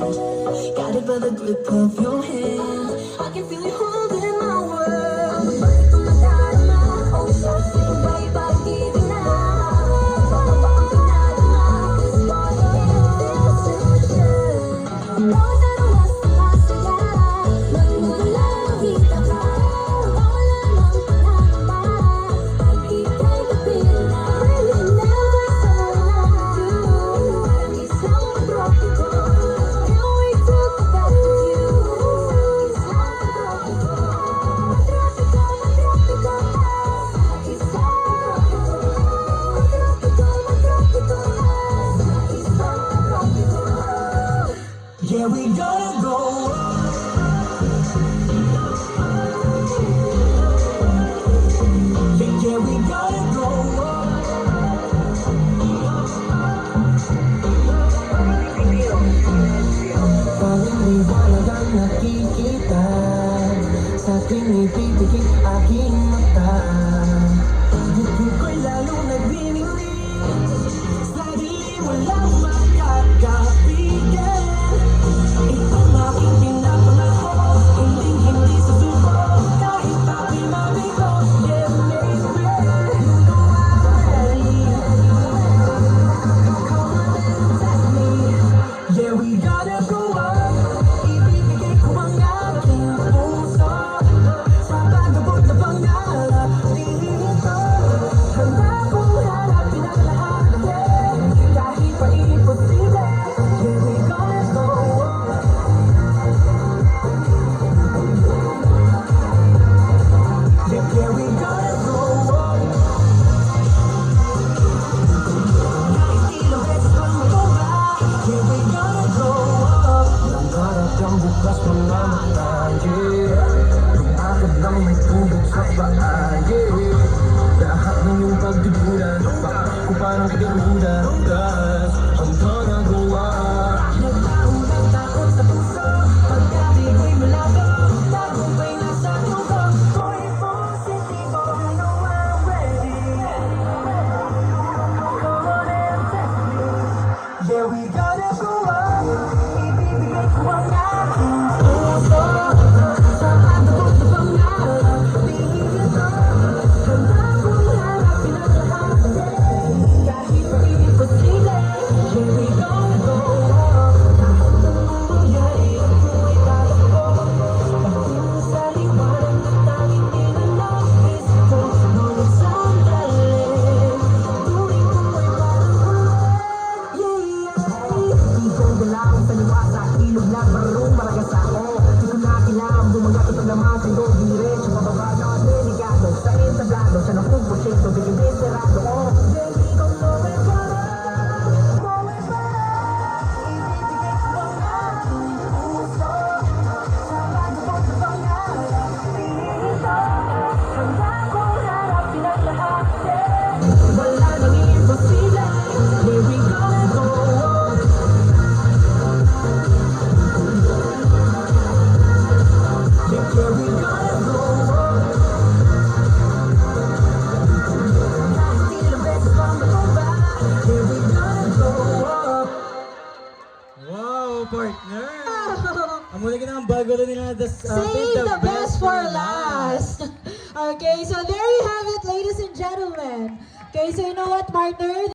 Got it by the grip of your hand. I can feel you holding my world. Oh, something way by giving out. Yeah, we gotta go up. Yeah, we gotta go up. Parang liwanag ang nakikita sa tuwing ipipikit aking mata. Buto ko'y lalong nagniningning sa dilim walang makakapigan. Itong aking pinapangako, hindi susuko kahit ako'y mabigo. Yeah, baby, you know I'm ready. Come on and test me. Yeah, we gotta go up. Ibibigay ko ang aking puso sa pag-abot na pangarap dito. Handa kong harapin ang lahat, kahit pa imposible. Yeah, we gotta go up. Yeah, we gotta go up. Kahit ilang beses pang mababa. Yeah, we gotta go up. Nangarap kang bukas mamamatay, yeah. Lumakad lang may tubig sa paa, yeah. Lahat ng iyong pagdibulan, ko parang igarudan. I'm gonna go up. Nagtaong ng takot sa puso, pagkabi ko'y malabo. Tagumpay nasa dugo, ko'y positibo. You know I'm ready. Come on and test me. Yeah, we gotta go up. Ibibigay ko ang aking puso sa pag-abot na pangarap dito. Handa kong harapin ang lahat, kahit pa imposible. Yeah, we gotta go up. Kahit anong mangyari, ako'y tatakbo. Pagtingin sa liwanag na tanging ninanais ko. Ngunit sandali, tuwing ko'y parang ulan. Di kong galaw sa liwasak, ilog lang marunong maragas ako. Di ko na kailangan bumagat at naman sa'yo. Diretso mababa na delikado, sa entablado, sa napupusyento, bigibin sarado. Yeah, we gon' go and para, ibibigay ko ang aking puso sa pag-abot na pangarap dito. Handa kong harapin ang lahat, wala nang imposible. Yeah, we gonna go up. Yeah, we gotta go up. Kahit ilang beses pang mababa. Yeah, we gotta go up. Wow, partner! Amuli ka naman bago rin nila Save the best for last. Okay, so there you have it, ladies and gentlemen. Okay, so you know what, partner?